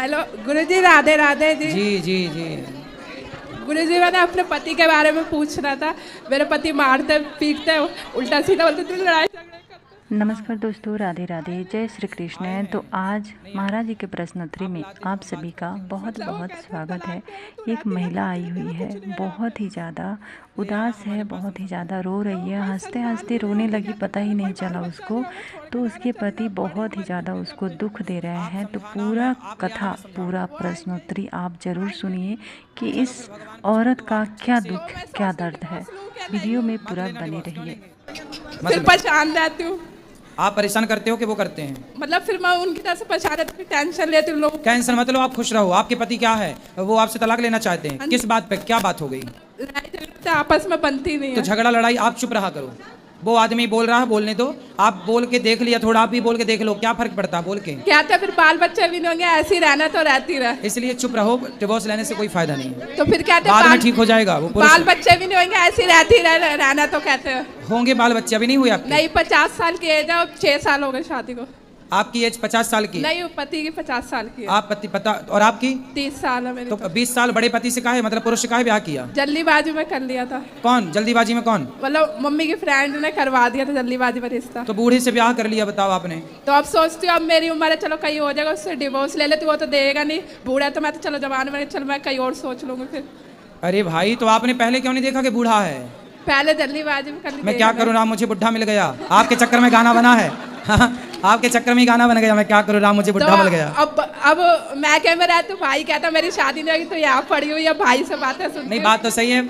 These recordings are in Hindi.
हेलो गुरुजी, राधे राधे जी। जी जी जी। गुरुजी, मैंने अपने पति के बारे में पूछना था। मेरे पति मारते पीटते उल्टा सीधा बोलते थे, लड़ाई झगड़े करते। नमस्कार दोस्तों, राधे राधे, जय श्री कृष्ण। तो आज महाराज जी के प्रश्नोत्तरी में आप सभी का बहुत बहुत स्वागत है। एक महिला आई हुई है, बहुत ही ज़्यादा उदास है, बहुत ही ज़्यादा रो रही है, हंसते हंसते रोने लगी, पता ही नहीं चला उसको। तो उसके पति बहुत ही ज़्यादा उसको दुख दे रहे हैं। तो पूरा कथा, पूरा प्रश्नोत्तरी आप ज़रूर सुनिए कि इस औरत का क्या दुख, क्या दर्द है। वीडियो में पूरा बने रहिए। फिर परेशान रहती हूँ। आप परेशान करते हो कि वो करते हैं? मतलब फिर मैं उनकी तरफ से परेशान रहती हूँ, टेंशन लेती हूँ लोग। टेंशन मत लो, आप खुश रहो। आपके पति क्या है, वो आपसे तलाक लेना चाहते हैं? किस बात पे, क्या बात हो गई? लड़ाई झगड़े आपस में बनती नहीं तो है। झगड़ा लड़ाई आप चुप रहा करो। वो आदमी बोल रहा है, बोलने दो। आप बोल के देख लिया, थोड़ा आप भी बोल के देख लो, क्या फर्क पड़ता है बोल के? क्या था, फिर बाल बच्चे भी नहीं होंगे, ऐसे ही रहना तो रहती रहे। इसलिए चुप रहो, डिवोर्स लेने से कोई फायदा नहीं है। तो फिर क्या बाद में ठीक हो जाएगा। वो बाल बच्चे भी नहीं होंगे, ऐसे ही रहती रहना तो कहते हैं। होंगे बाल बच्चे, अभी नहीं हुए आपके? नहीं, 50 साल की एज है, अब 6 साल हो गए शादी को। आपकी एज 50 साल की? नहीं, पति की 50 साल की है। आप पति पता, और आपकी? 30 साल है मेरी। तो 20 साल बड़े पति से काहे, मतलब पुरुष से काहे ब्याह किया? जल्दीबाजी में कर लिया था। कौन जल्दीबाजी में? कौन? मतलब मम्मी की फ्रेंड ने करवा दिया था जल्दीबाजी में रिश्ता। तो बूढ़े से ब्याह कर लिया, बताओ आपने। तो अब सोचती हूँ अब मेरी उम्र है, चलो कहीं हो जाएगा, उससे डिवोर्स ले लेती, वो तो देगा नहीं। बूढ़ा तो मैं तो चलो जवान में, चलो मैं कहीं और सोच लूंगी फिर। अरे भाई, तो आपने पहले क्यों नहीं देखा कि बूढ़ा है? पहले जल्दीबाजी में कर ली। मैं क्या करूँ राम, मुझे बुढ़ा मिल गया। आपके चक्कर में गाना बना है। आपके चक्कर में गाना बन गया। मैं क्या करूँ राम, मुझे बुढ़ा मिल गया। अब मैं क्या में रहती हूँ, भाई कहता मेरी शादी नहीं होगी तो यहाँ पड़ी हुई है, भाई से बातें सुनती। नहीं, बात तो सही है।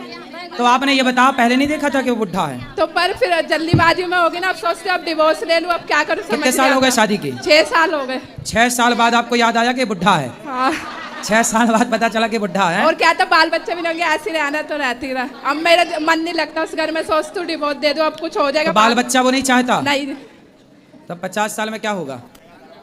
तो आपने ये बताओ, पहले नहीं देखा था कि वो बुढ़ा है? तो पर फिर जल्दीबाजी में होगी ना, अब सोचते अब डिवोर्स ले लूँ, अब क्या करूँ। कितने साल हो गए शादी के? 6 साल हो गए। 6 साल बाद आपको याद आया कि बुढ़ा है? हाँ। 6 साल बाद पता चला कि बुढ़ा है। और क्या था, बाल बच्चे भी नहीं होंगे, ऐसे रहना तो रहती रहा। अब मेरा मन नहीं लगता उस घर में, सोचती हूँ डिवोर्स दे दो, अब कुछ हो जाएगा। तो बाल बच्चा वो नहीं चाहता? नहीं। तब 50 साल में क्या होगा?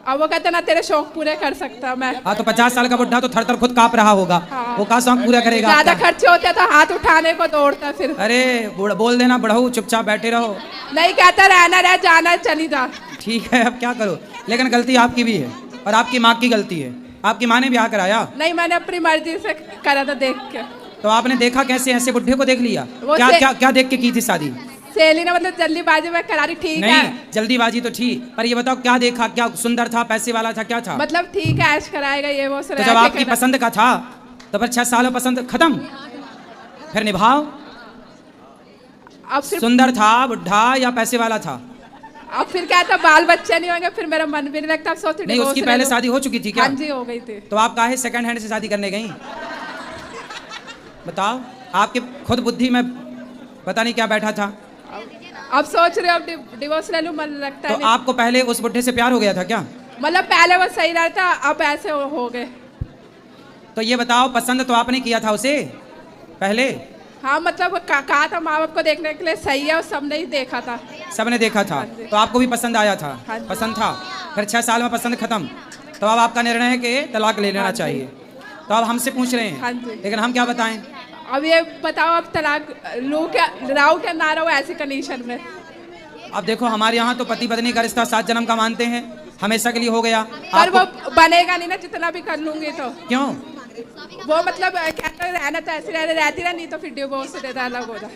अब वो कहते ना तेरे शौक पूरे कर सकता मैं। हाँ, तो 50 साल का बुढ़ा तो थर थर खुद कांप रहा होगा। हाँ। वो का शौक पूरा करेगा? ज्यादा खर्चे होते तो हाथ उठाने को दौड़ता फिर। अरे बोल देना, बढ़ऊ चुपचाप बैठे रहो। नहीं, कहता रहना रह, जाना चली जा। ठीक है, अब क्या करो। लेकिन गलती आपकी भी है और आपकी माँ की गलती है। आपकी माँ ने ब्याह कराया? नहीं, मैंने अपनी मर्जी से करा था, देख के। तो आपने देखा कैसे, ऐसे बुढ़े को देख लिया? क्या क्या क्या देख के की थी शादी? सहेली ने मतलब जल्दीबाजी में करा रही। ठीक है, नहीं जल्दीबाजी तो ठीक, पर ये बताओ क्या देखा? क्या सुंदर था, पैसे वाला था, क्या था? मतलब ठीक है, ऐश कराएगा ये वो। तो जब आपकी पसंद का था तो फिर 6 साल में पसंद खत्म, फिर निभाओ। अब सुंदर था, बुढ़ा या पैसे वाला था? अब फिर क्या था, बाल बच्चे नहीं होंगे, फिर मेरा मन भी नहीं लगता। अब सोचती नहीं, उसकी पहले शादी हो चुकी थी क्या? हाँ जी, हो गई थी। तो आप काहे सेकंड हैंड से शादी करने गई? बताओ, आपके खुद बुद्धि में पता नहीं क्या बैठा था। अब सोच रहे हो अब डिवोर्स ले लूं, मन लगता है। तो आपको पहले उस बुढ़े से प्यार हो गया था क्या? मतलब पहले वो सही रहता, अब ऐसे हो गए। तो ये बताओ, पसंद तो आपने किया था उसे पहले? हाँ, मतलब कहा था माँ बाप को देखने के लिए, सही है, और सबने ही देखा था। सबने देखा था, तो आपको भी पसंद आया था? हाँ, पसंद था, फिर 6 साल में पसंद खत्म। तो अब आपका निर्णय है कि तलाक ले लेना चाहिए। तो अब हमसे पूछ रहे हैं, लेकिन हम क्या बताएं? अब ये बताओ, अब तलाक लो क्या, राव क्या ना रहो ऐसी कंडीशन में? अब देखो, हमारे यहाँ तो पति पत्नी का रिश्ता 7 जन्म का मानते हैं, हमेशा के लिए हो गया। पर वो बनेगा नहीं ना, जितना भी कर लूंगी तो। क्यों? वो मतलब क्या रहना तो ऐसे रहती रह, नहीं तो फिर डिवोर्स देता, अलग हो जाए।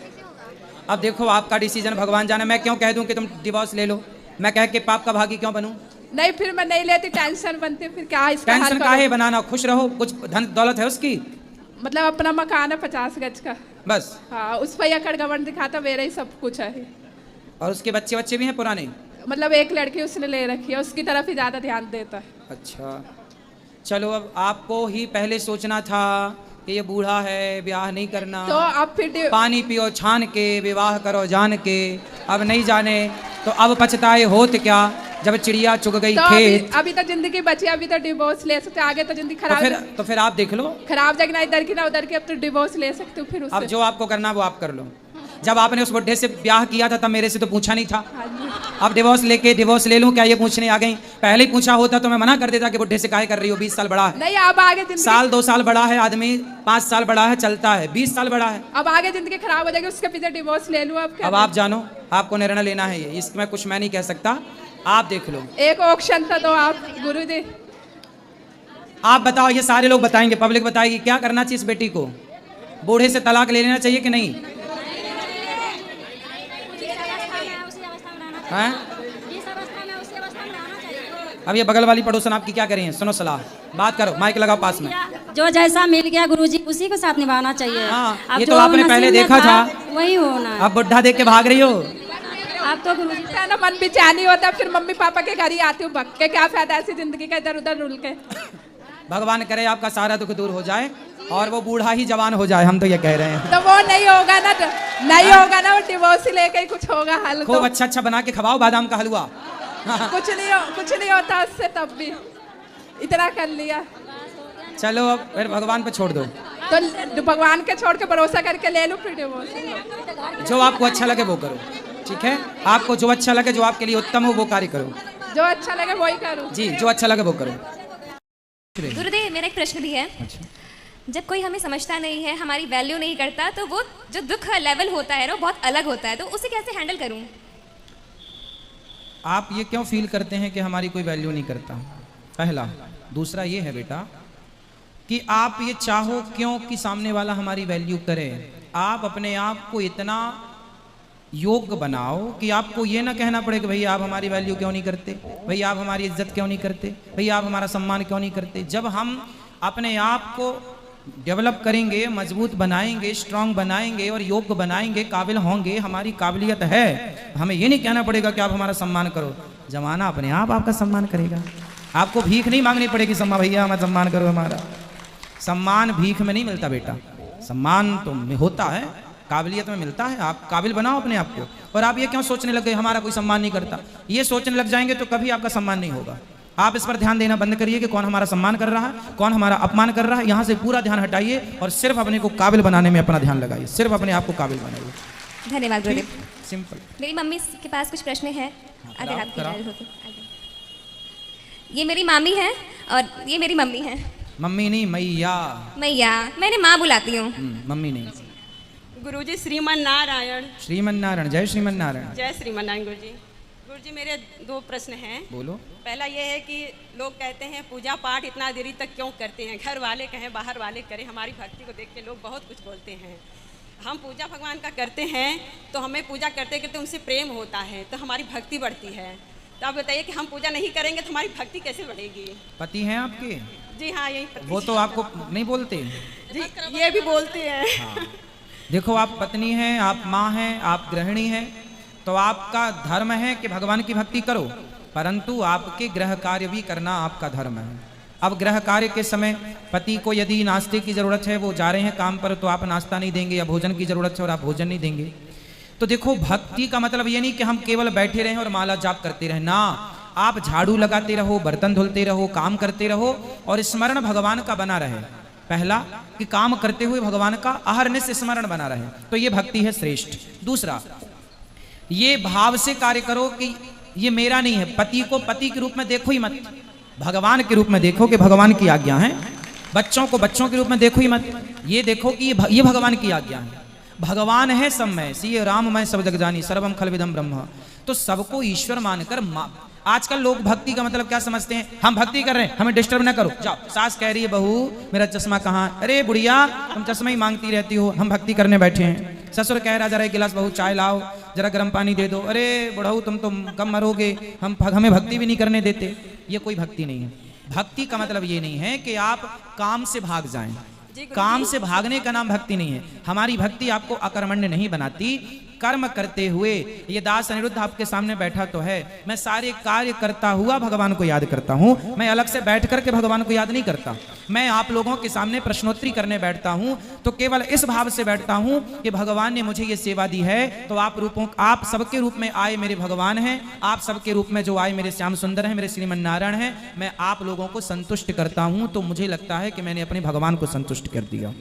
अब देखो, आपका डिसीजन भगवान जाने। मैं क्यों कह दूं कि तुम डिवोर्स ले लो? मैं कह के पाप का भागी क्यों बनूं? नहीं, फिर मैं नहीं लेती, टेंशन बनती, फिर क्या इसका हल टेंशन काहे बनाना, खुश रहो। कुछ धन दौलत है उसकी? मतलब अपना मकान है 50 गज का बस। हाँ, उस पर अकड़ गवर्न दिखाता, मेरा ही सब कुछ है। और उसके बच्चे भी हैं पुराने? मतलब एक लड़की उसने ले रखी है, उसकी तरफ ही ज्यादा ध्यान देता है। अच्छा, चलो, अब आपको ही पहले सोचना था कि ये बूढ़ा है, ब्याह नहीं करना। तो अब फिर पानी पियो छान के, विवाह करो जान के। अब नहीं जाने तो अब पछताए होत क्या, जब चिड़िया चुग गई तो खेत। अभी तो जिंदगी बची, अभी तो डिवोर्स ले सकते, आगे तो जिंदगी खराब। तो फिर आप देख लो, खराब जाएगी ना इधर की ना उधर की, अब तो डिवोर्स ले सकते हो फिर उससे। अब जो आपको करना वो आप कर लो। जब आपने उस बुढ़े से ब्याह किया था तब मेरे से तो पूछा नहीं था। अब डिवोर्स ले लूं क्या, ये पूछने आ गई? पहले ही पूछा होता तो मैं मना कर देता कि बुढ़े से काहे कर रही हो, 20 साल बड़ा है। नहीं, अब आगे जिंदगी, साल 2 साल बड़ा है आदमी, 5 साल बड़ा है चलता है, 20 साल बड़ा है। अब आगे जिंदगी खराब हो जाएगी, उसके पीछे डिवोर्स ले लूं। अब आप जानो, आपको निर्णय लेना है ये, इसमें कुछ मैं नहीं कह सकता, आप देख लो। एक ऑप्शन था, दो आप गुरु जी। आप बताओ, ये सारे लोग बताएंगे, पब्लिक बताएगी, क्या करना चाहिए इस बेटी को? बूढ़े से तलाक ले लेना चाहिए कि नहीं? हैं? अब ये बगल वाली पड़ोसन आपकी क्या करें? सुनो सलाह, बात करो, माइक लगाओ पास में। जो जैसा मिल गया गुरुजी उसी के साथ निभाना चाहिए। हाँ, अब ये जो तो आपने नसीब पहले में देखा था, वही होना है। अब बुढ़ा देख के भाग रही हो। अब तो गुरुजी ना मन बेचैनी होता, फिर मम्मी पापा के घर ही आती हूँ भग के, क्या फायदा ऐसी जिंदगी का इधर उधर रुल के। भगवान करे आपका सारा दुख दूर हो जाए और वो बूढ़ा ही जवान हो जाए, हम तो ये कह रहे हैं। तो वो नहीं होगा ना, नहीं होगा ना, वो डिवोर्स ही लेके ही कुछ होगा हल। खूब अच्छा अच्छा बना के खवाओ बादाम का हलवा। कुछ नहीं होता उससे, तब भी इतना कर लिया। चलो अब फिर भगवान पे छोड़ दो, तो भगवान के छोड़ के भरोसा करके ले लो फिर डिवोर्स। जो आपको अच्छा लगे वो करो, ठीक है? आपको जो अच्छा लगे, जो आपके लिए उत्तम हो वो कार्य करो। जो अच्छा लगे वही करो जी, जो अच्छा लगे वो करो। गुरुदेव, मेरा एक प्रश्न भी है। अच्छा। जब कोई हमें समझता नहीं है, हमारी वैल्यू नहीं करता, तो वो जो दुख का लेवल होता है ना, वो बहुत अलग होता है, तो उसे कैसे हैंडल करूं? आप ये क्यों फील करते हैं कि हमारी कोई वैल्यू नहीं करता? पहला। दूसरा ये है बेटा कि आप ये चाहो क्यों कि सामने वाला हमारी वैल्यू करे। आप अपने आप को इतना योग्य बनाओ कि आपको ये ना कहना पड़े कि भैया आप हमारी वैल्यू क्यों नहीं करते, भैया आप हमारी इज्जत क्यों नहीं करते, भैया आप हमारा सम्मान क्यों नहीं करते। जब हम अपने आप को डेवलप करेंगे, मजबूत बनाएंगे, स्ट्रांग बनाएंगे और योग्य बनाएंगे, काबिल होंगे, हमारी काबिलियत है, हमें ये नहीं कहना पड़ेगा कि आप हमारा सम्मान करो। जमाना अपने आप आपका सम्मान करेगा। आपको भीख नहीं मांगनी पड़ेगी, सम्मान भैया हमारा सम्मान करो। हमारा सम्मान भीख में नहीं मिलता बेटा, सम्मान तो होता है, काबिलियत में मिलता है। आप काबिल बनाओ अपने आप को। और आप ये क्यों सोचने लग गए हमारा कोई सम्मान नहीं करता? ये सोचने लग जाएंगे तो कभी आपका सम्मान नहीं होगा। आप इस पर ध्यान देना बंद करिए कि कौन हमारा सम्मान कर रहा है, कौन हमारा अपमान कर रहा है। यहाँ से पूरा ध्यान हटाइए और सिर्फ अपने को काबिल बनाने में अपना ध्यान लगाइए, सिर्फ अपने आप को काबिल बनाइए। धन्यवाद गुरुदेव। सिंपल। मेरी मम्मी के पास कुछ प्रश्न है, अगर आप कराओ। हो तो। ये मेरी मामी है और ये मेरी मम्मी है। मम्मी नहीं, मैया। मैया, मैंने माँ बुलाती हूँ। मम्मी नहीं। गुरुजी श्रीमन नारायण। श्रीमन नारायण। जय श्रीमन नारायण। जय श्रीमन नारायण। गुरुजी मेरे दो प्रश्न हैं। बोलो। पहला ये है कि लोग कहते हैं पूजा पाठ इतना देरी तक क्यों करते हैं, घर वाले कहें बाहर वाले करें, हमारी भक्ति को देख के लोग बहुत कुछ बोलते हैं। हम पूजा भगवान का करते हैं तो हमें पूजा करते करते उनसे प्रेम होता है, तो हमारी भक्ति बढ़ती है। तो आप बताइए कि हम पूजा नहीं करेंगे तो हमारी भक्ति कैसे बढ़ेगी? पति हैं आपके? जी हाँ, यही पति। वो तो आपको नहीं बोलते जी, ये भी बोलते हैं। हाँ। देखो, आप पत्नी हैं, आप माँ हैं, आप गृहिणी हैं, तो आपका धर्म है कि भगवान की भक्ति करो, परंतु आपके गृह कार्य भी करना आपका धर्म है। अब गृह कार्य के समय पति को यदि नाश्ते की ज़रूरत है, वो जा रहे हैं काम पर, तो आप नाश्ता नहीं देंगे, या भोजन की ज़रूरत है और आप भोजन नहीं देंगे। तो देखो, भक्ति का मतलब ये नहीं कि हम केवल बैठे रहें और माला जाप करते रहें ना। आप झाड़ू लगाते रहो, बर्तन धुलते रहो, काम करते रहो और स्मरण भगवान का बना रहे। पहला कि काम करते हुए भगवान का अहरनिश स्मरण बना रहे, तो ये भक्ति है श्रेष्ठ। दूसरा, ये भाव से कार्य करो कि ये मेरा नहीं है। पति को पति के रूप में देखो ही मत, भगवान के रूप में देखो कि भगवान की आज्ञा है। बच्चों को बच्चों के रूप में देखो ही मत, ये देखो कि ये भगवान की आज्ञा है। भगवान है सब में, सी राम मैं सब जग जानी, सर्वम खलविदम ब्रह्म। तो सबको ईश्वर मानकर आजकल लोग भक्ति का मतलब क्या समझते हैं? हम भक्ति कर रहे हैं, हमें डिस्टर्ब ना करो। जाओ, सास कह रही है बहू मेरा चश्मा कहाँ? अरे बुढ़िया, तुम चश्मा ही मांगती रहती हो, हम भक्ति करने बैठे हैं। ससुर कह रहा जरा एक गिलास बहू चाय लाओ, जरा गर्म पानी दे दो। अरे बुढ़ऊ, तुम कम मरोगे, हमें भक्ति भी नहीं करने देते। ये कोई भक्ति नहीं है। भक्ति का मतलब ये नहीं है कि आप काम से भाग जाएं। काम से भागने का नाम भक्ति नहीं है। हमारी भक्ति आपको अकर्मण्य नहीं बनाती, कर्म करते हुए। ये दास अनिरुद्ध आपके सामने बैठा तो है, मैं सारे कार्य करता हुआ भगवान को याद करता हूँ। मैं अलग से बैठ करके भगवान को याद नहीं करता। मैं आप लोगों के सामने प्रश्नोत्तरी करने बैठता हूँ तो केवल इस भाव से बैठता हूँ कि भगवान ने मुझे ये सेवा दी है, तो आप सबके रूप में आए मेरे भगवान हैं, आप सबके रूप में जो आए मेरे श्याम सुंदर हैं, मेरे श्रीमन नारायण हैं। मैं आप लोगों को संतुष्ट करता हूँ, तो मुझे लगता है कि मैंने अपने भगवान को संतुष्ट कर दिया।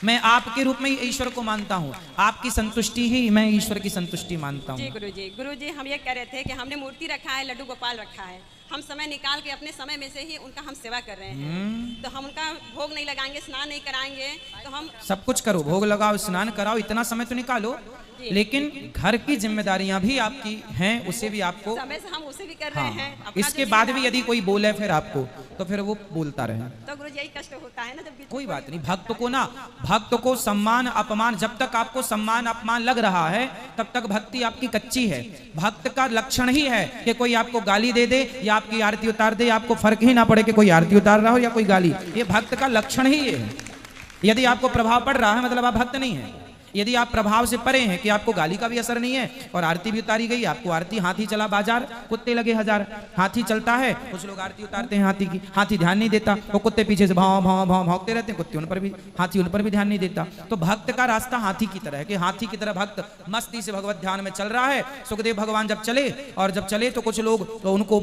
मैं आपके रूप में ही ईश्वर को मानता हूँ, आपकी संतुष्टि ही मैं ईश्वर की संतुष्टि मानता हूँ। जी गुरुजी, हम ये कह रहे थे कि हमने मूर्ति रखा है, लड्डू गोपाल रखा है, हम समय निकाल के अपने समय में से ही उनका हम सेवा कर रहे हैं। तो हम उनका भोग नहीं लगाएंगे, स्नान नहीं कराएंगे, तो हम सब कुछ करो, भोग लगाओ, स्नान कराओ, इतना समय तो निकालो। लेकिन घर की जिम्मेदारियां भी आपकी हैं, उसे भी आपको, समय से हम उसे भी कर रहे हैं। हाँ, अपना इसके जो बाद भी जिम्मेदारी- यदि कोई बोले फिर आपको तो फिर वो बोलता रहे। तो गुरुजी यही कष्ट होता है ना, जब कोई बात नहीं, भक्त को सम्मान अपमान, जब तक आपको सम्मान अपमान लग रहा है तब तक भक्ति आपकी कच्ची है। भक्त का लक्षण ही है कि कोई आपको गाली दे दे या आपकी आरती उतार दे, आपको फर्क ही ना पड़े कि कोई आरती उतार रहा हो या कोई गाली, ये भक्त का लक्षण ही ये है। यदि आपको प्रभाव पड़ रहा है मतलब आप भक्त नहीं है। यदि आप प्रभाव से परे हैं कि आपको गाली का भी असर नहीं है और आरती भी उतारी गई, आपको आरती, हाथी चला बाजार कुत्ते लगे हजार, हाथी चलता है, कुछ लोग आरती उतारते हैं हाथी की, हाथी ध्यान नहीं देता, वो कुत्ते पीछे से भाव भाव भाव भौंकते रहते हैं, कुत्ते उन पर भी, हाथी उन पर भी ध्यान नहीं देता। तो भक्त का रास्ता हाथी की तरह है कि हाथी की तरह भक्त मस्ती से भगवत ध्यान में चल रहा है। सुखदेव भगवान जब चले, और जब चले तो कुछ लोग तो उनको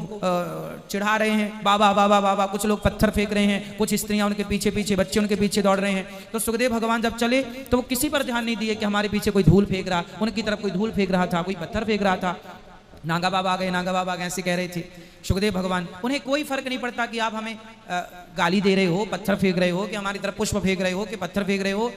चिढ़ा रहे हैं, बाबा बाबा बाबा, कुछ लोग पत्थर फेंक रहे हैं, कुछ स्त्रियां उनके पीछे पीछे, बच्चे उनके पीछे दौड़ रहे हैं। तो सुखदेव भगवान जब चले तो वो किसी पर ध्यान नहीं दिए कि हमारे पीछे कोई धूल फेंक रहा, उनकी तरफ कोई धूल फेंक रहा था, कोई पत्थर फेंक रहा था। नागा बाबा आ गए, नागा बाबा आ गए, ऐसे कह रहे थे सुखदेव भगवान। उन्हें कोई फर्क नहीं पड़ता कि आप हमें गाली दे रहे हो, पत्थर फेंक रहे हो, कि हमारी तरफ पुष्प फेंक रहे हो, कि पत्थर फेंक रहे हो।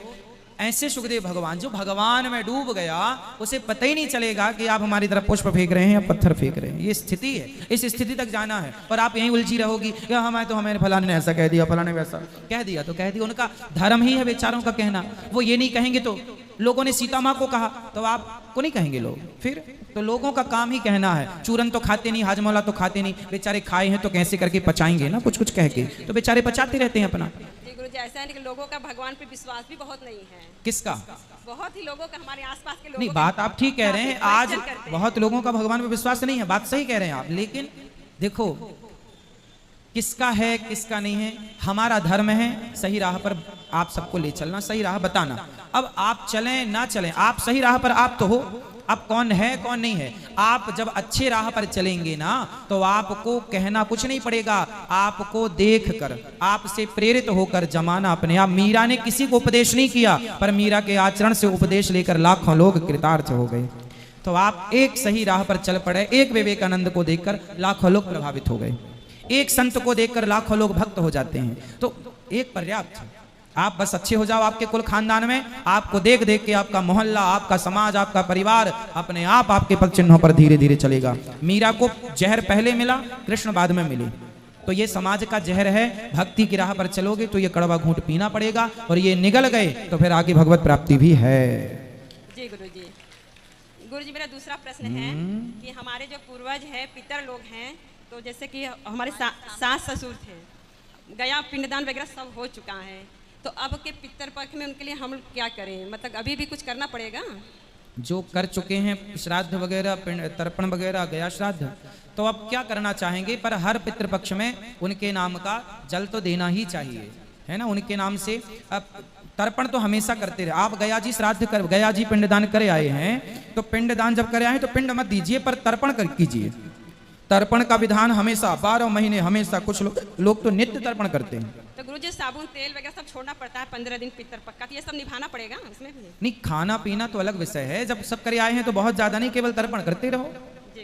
ऐसे सुखदेव भगवान, जो भगवान में डूब गया उसे पता ही नहीं चलेगा कि आप हमारी तरफ पुष्प फेंक रहे हैं या पत्थर फेंक रहे हैं। ये स्थिति है, इस स्थिति तक जाना है। और आप यहीं उलझी रहोगी, या हमें फलाने ने ऐसा कह दिया, फलाने वैसा कह दिया, तो कह दिया, उनका धर्म ही है बेचारों का कहना। वो ये नहीं कहेंगे तो लोगों ने सीता माँ को कहा तो आपको नहीं कहेंगे लोग, फिर तो लोगों का काम ही कहना है। चूरन तो खाते नहीं, हाजमौला तो खाते नहीं, बेचारे खाए हैं तो कैसे करके पचाएंगे ना, कुछ कुछ कह के, तो बेचारे पचाते रहते हैं अपना। गुरुजी ऐसा है कि लोगों का भगवान पे विश्वास भी बहुत नहीं है। किसका? बहुत ही लोगों का, हमारे आसपास के लोगों नहीं, का बात आप ठीक कह रहे हैं, आज क्वेश्चन करते हैं। बहुत लोगों का भगवान पे विश्वास नहीं है, बात सही कह रहे हैं आप। लेकिन देखो, किसका है किसका नहीं है, हमारा धर्म है सही राह पर आप सबको ले चलना, सही राह बताना। अब आप चलें ना चलें, आप सही राह पर आप तो हो। अब कौन है कौन नहीं है, आप जब अच्छे राह पर चलेंगे ना तो आपको कहना कुछ नहीं पड़ेगा, आपको देखकर, आपसे प्रेरित होकर जमाना अपने आप। मीरा ने किसी को उपदेश नहीं किया, पर मीरा के आचरण से उपदेश लेकर लाखों लोग कृतार्थ हो गए। तो आप एक सही राह पर चल पड़े, एक विवेकानंद को देखकर लाखों लोग प्रभावित हो गए, एक संत को देखकर लाखों लोग भक्त हो जाते हैं। तो एक पर्याप्त है, आप बस अच्छे हो जाओ आपके कुल खानदान में, आपको देख देख के आपका मोहल्ला, आपका समाज, आपका परिवार अपने आप आपके पग चिन्हों पर धीरे धीरे चलेगा। मीरा को जहर पहले मिला, कृष्ण बाद में मिले, तो ये समाज का जहर है। भक्ति की राह पर चलोगे तो ये कड़वा घूंट पीना पड़ेगा, और ये निगल गए तो फिर आगे भगवत प्राप्ति भी है। जी गुरुजी। गुरुजी मेरा दूसरा प्रश्न है कि हमारे जो पूर्वज है, पितर लोग हैं, तो जैसे कि हमारे सास ससुर थे, गया पिंडदान वगैरह सब हो चुका है, तो अब के पितर पक्ष में उनके लिए हम क्या करें? मतलब अभी भी कुछ करना पड़ेगा? जो कर चुके हैं श्राद्ध वगैरह, तर्पण वगैरह, गया श्राद्ध, तो अब क्या करना चाहेंगे? पर हर पितृपक्ष में उनके नाम का जल तो देना ही चाहिए, है ना, उनके नाम से। अब तर्पण तो हमेशा करते रहे। आप गया जी श्राद्ध कर, गया जी पिंडदान करे आए हैं, तो पिंडदान जब करे आए तो पिंड मत दीजिए, पर तर्पण कर कीजिए। तर्पण का विधान हमेशा 12 महीने हमेशा, कुछ लोग तो नित्य तर्पण करते हैं। तो गुरुजी साबुन तेल वगैरह सब छोड़ना पड़ता है 15 दिन पितर पक्का, तो ये सब निभाना पड़ेगा इसमें भी? नहीं, खाना पीना तो अलग विषय है, जब सब करे आए हैं तो बहुत ज्यादा नहीं, केवल तर्पण करते रहो,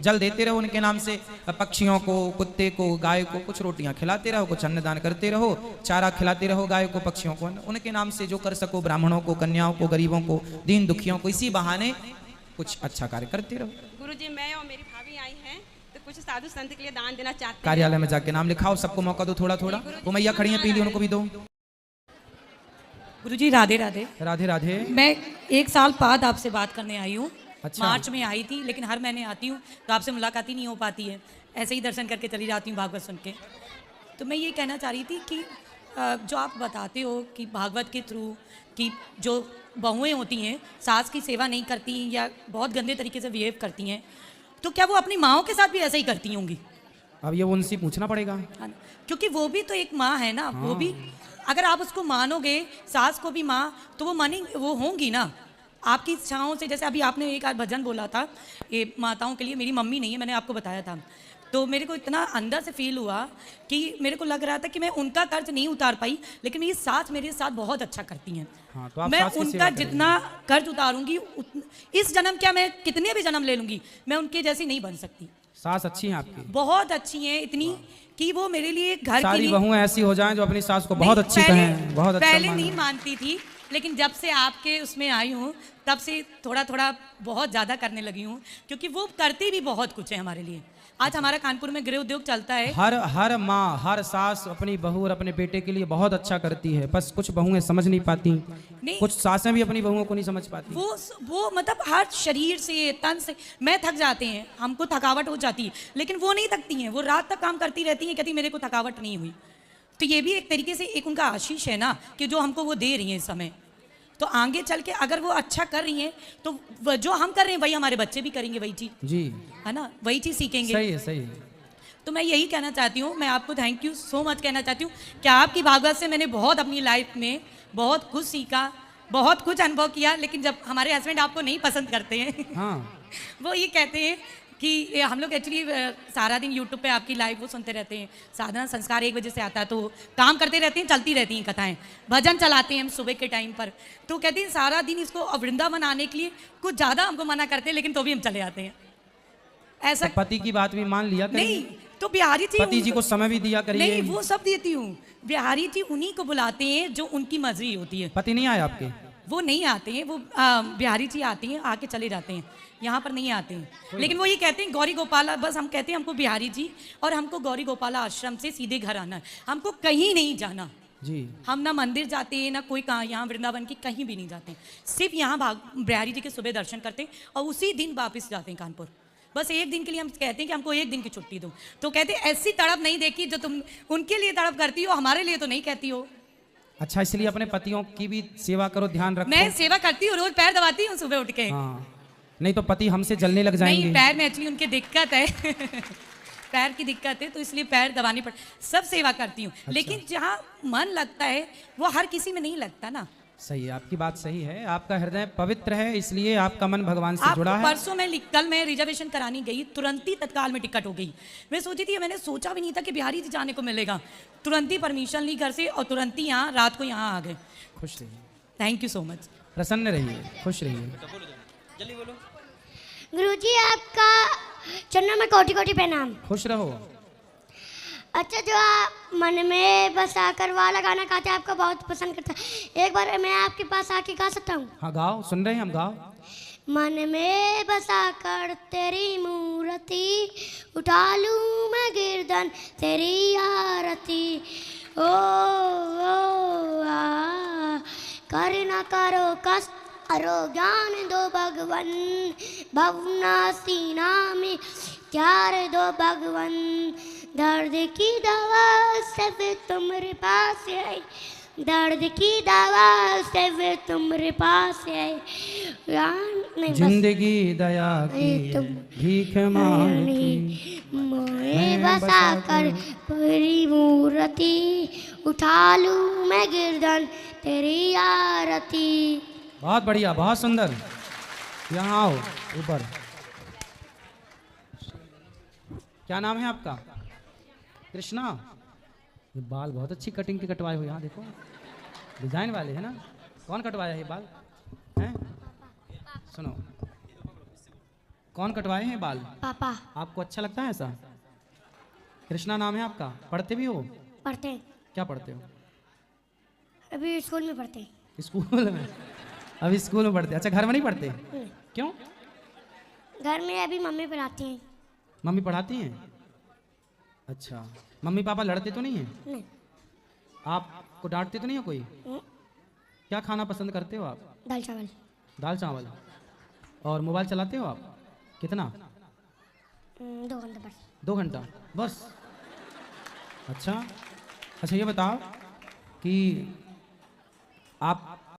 जल देते रहो उनके नाम से। पक्षियों को, कुत्ते को, गाय को कुछ रोटियां खिलाते रहो, कुछ अन्नदान करते रहो, चारा खिलाते रहो गाय को, पक्षियों को, उनके नाम से जो कर सको, ब्राह्मणों को, कन्याओं को, गरीबों को, दीन दुखियों को, इसी बहाने कुछ अच्छा कार्य करते रहो। गुरुजी मैं और मेरी भाभी आई हैं, तो कुछ साधु संत के लिए दान देना चाहते हैं। कार्यालय में जाके नाम लिखाओ, सबको मौका दो थोड़ा थोड़ा। वो मैया खड़ी हैं पीली, उनको भी दो। गुरुजी राधे राधे। राधे राधे। मैं 1 साल बाद आपसे बात करने आई हूँ। अच्छा। मार्च में आई थी, लेकिन हर महीने आती हूँ तो आपसे मुलाकात ही नहीं हो पाती है, ऐसे ही दर्शन करके चली जाती हूँ भागवत सुन के। तो मैं ये कहना चाह रही थी कि जो आप बताते हो कि भागवत के थ्रू कि जो बहुएं होती हैं सास की सेवा नहीं करती या बहुत गंदे तरीके से बिहेव करती हैं, तो क्या वो अपनी माँओं के साथ भी ऐसे ही करती होंगी? अब ये उनसे पूछना पड़ेगा, क्योंकि वो भी तो एक माँ है ना। वो भी अगर आप उसको मानोगे, सास को भी माँ, तो वो मानी वो होंगी ना आपकी इच्छाओं से। जैसे अभी आपने एक भजन बोला था ये माताओं के लिए, मेरी मम्मी नहीं है, मैंने आपको बताया था, तो मेरे को इतना अंदर से फील हुआ कि मेरे को लग रहा था कि मैं उनका कर्ज नहीं उतार पाई, लेकिन मेरी सास मेरे साथ बहुत अच्छा करती हैं। हाँ, तो आप मैं सास की सेवा उनका करेंगे। जितना कर्ज उतारूंगी इस जन्म, क्या मैं कितने भी जन्म ले लूंगी, मैं उनके जैसी नहीं बन सकती। सास अच्छी हैं आपकी? बहुत अच्छी हैं, इतनी कि वो मेरे लिए घर सारी के लिए बहुएं ऐसी हो जाएं जो अपनी सास को बहुत अच्छी पहले- कहें, बहुत अच्छा पहले मानें। नहीं मानती थी, लेकिन जब से आपके उसमें आई हूँ तब से थोड़ा थोड़ा बहुत ज़्यादा करने लगी हूँ, क्योंकि वो करती भी बहुत कुछ है हमारे लिए। आज हमारा कानपुर में गृह उद्योग चलता है। हर माँ, हर सास अपनी बहू और अपने बेटे के लिए बहुत अच्छा करती है, बस कुछ बहुएं समझ नहीं पाती, कुछ सासें भी अपनी बहुओं को नहीं समझ पाती। वो मतलब हर शरीर से, तन से मैं थक जाते हैं, हमको थकावट हो जाती है, लेकिन वो नहीं थकती हैं, वो रात तक काम करती रहती हैं, कहती मेरे को थकावट नहीं हुई। तो ये भी एक तरीके से एक उनका आशीष है ना, कि जो हमको वो दे रही हैं इस समय। तो आगे चल के अगर वो अच्छा कर रही हैं तो जो हम कर रहे हैं वही हमारे बच्चे भी करेंगे, वही चीज जी, है ना, वही चीज सीखेंगे। सही है, सही है। तो मैं यही कहना चाहती हूँ, मैं आपको थैंक यू सो मच कहना चाहती हूँ कि आपकी भागवत से मैंने बहुत अपनी लाइफ में बहुत कुछ सीखा, बहुत कुछ अनुभव किया। लेकिन जब हमारे हस्बैंड आपको नहीं पसंद करते हैं हाँ वो ये कहते हैं कि हम लोग एक्चुअली सारा दिन यूट्यूब पे आपकी लाइव वो सुनते रहते हैं, साधना संस्कार 1 बजे से आता है, तो काम करते रहते हैं, चलती रहती हैं कथाएं, भजन चलाते हैं हम सुबह के टाइम पर। तो कहते हैं सारा दिन इसको वृंदावन आने के लिए कुछ ज़्यादा हमको मना करते हैं, लेकिन तो भी हम चले आते हैं। ऐसा तो पति की बात भी मान लिया करिए। नहीं, तो बिहारी जी, पति जी को समय भी दिया करिए। नहीं, वो सब देती हूँ, बिहारी जी उन्हीं को बुलाते हैं जो उनकी मर्जी होती है। पति नहीं आए आपके? वो नहीं आते हैं, वो बिहारी जी आती हैं, आके चले जाते हैं, यहाँ पर नहीं आते हैं। लेकिन वो ये कहते हैं गौरी गोपाला, बस हम कहते हैं हमको बिहारी जी और हमको गौरी गोपाला आश्रम से सीधे घर आना है, हमको कहीं नहीं जाना जी। हम ना मंदिर जाते हैं ना कोई कहाँ, यहाँ वृंदावन की कहीं भी नहीं जाते, सिर्फ यहाँ बिहारी जी के सुबह दर्शन करते हैं और उसी दिन वापस जाते हैं कानपुर। बस एक दिन के लिए हम कहते हैं कि हमको एक दिन की छुट्टी दो, तो कहते हैं ऐसी तड़प नहीं देखी जो तुम उनके लिए तड़प करती हो, हमारे लिए तो नहीं कहती हो। अच्छा, इसलिए अपने पतियों की भी सेवा करो, ध्यान रखो। मैं सेवा करती हूँ, रोज पैर दबाती हूँ सुबह उठ के। हाँ, नहीं तो पति हमसे जलने लग जाएंगे। नहीं, पैर में एक्चुअली उनकी दिक्कत है पैर की दिक्कत है, तो इसलिए पैर दबाने पड़, सब सेवा करती हूँ। अच्छा। लेकिन जहाँ मन लगता है वो हर किसी में नहीं लगता ना। सही है, आपकी बात सही है, आपका हृदय पवित्र है, इसलिए आपका मन भगवान से जुड़ा है। परसों कल मैं रिजर्वेशन करानी गई, तुरंत ही तत्काल में टिकट हो गई। मैं सोची थी, मैंने सोचा भी नहीं था कि बिहारी जी जाने को मिलेगा, तुरंत ही परमिशन ली घर से और तुरंत ही यहाँ रात को यहाँ आ गए। खुश रहिए, थैंक यू सो मच। प्रसन्न रहिए, खुश रहिए। गुरुजी आपका चरणों में कोटि कोटि प्रणाम। खुश रहो। अच्छा, जो आप मन में बसा कर वाला गाना गाते हैं आपको बहुत पसंद करता है, एक बार मैं आपके पास आके गा सकता हूँ? हाँ गाओ, सुन रहे हैं हम, गाओ। मन में बसा कर तेरी मूर्ति उठा लूं मैं गिरदन तेरी आरती, ओ कर न करो कष्ट करो ज्ञान दो भगवन, भवनासी नाम त्यार दो भगवन, दर्द की दवा सिर्फ तुम्हारे पास है, दर्द की दवा सिर्फ तुम्हारे पास है, जिंदगी दया की भीख मांगती, मोए बसा कर तेरी मूर्ति उठा लूं मैं गिरदन तेरी आरती। बहुत बढ़िया, बहुत सुंदर। यहाँ आओ ऊपर। क्या नाम है आपका? कृष्णा। ये बाल बहुत अच्छी कटिंग के कटवाए हो, यहाँ देखो, डिजाइन वाले है ना। कौन कटवाया है ये बाल? हैं? सुनो, कौन कटवाए हैं बाल? पापा। आपको अच्छा लगता है ऐसा? कृष्णा नाम है आपका, पढ़ते भी हो? पढ़ते हैं। क्या पढ़ते हो? अभी स्कूल में पढ़ते हैं। स्कूल में? अभी स्कूल में पढ़ते? अच्छा, घर में नहीं पढ़ते? क्यों? घर में अभी मम्मी पढ़ाती हैं। मम्मी पढ़ाती हैं? अच्छा, मम्मी पापा लड़ते तो नहीं हैं? नहीं। आपको डांटते तो नहीं है कोई? क्या खाना पसंद करते हो आप? दाल चावल। दाल चावल। और मोबाइल चलाते हो आप? कितना? 2 घंटा बस। 2 घंटा बस? अच्छा, अच्छा ये बताओ कि आप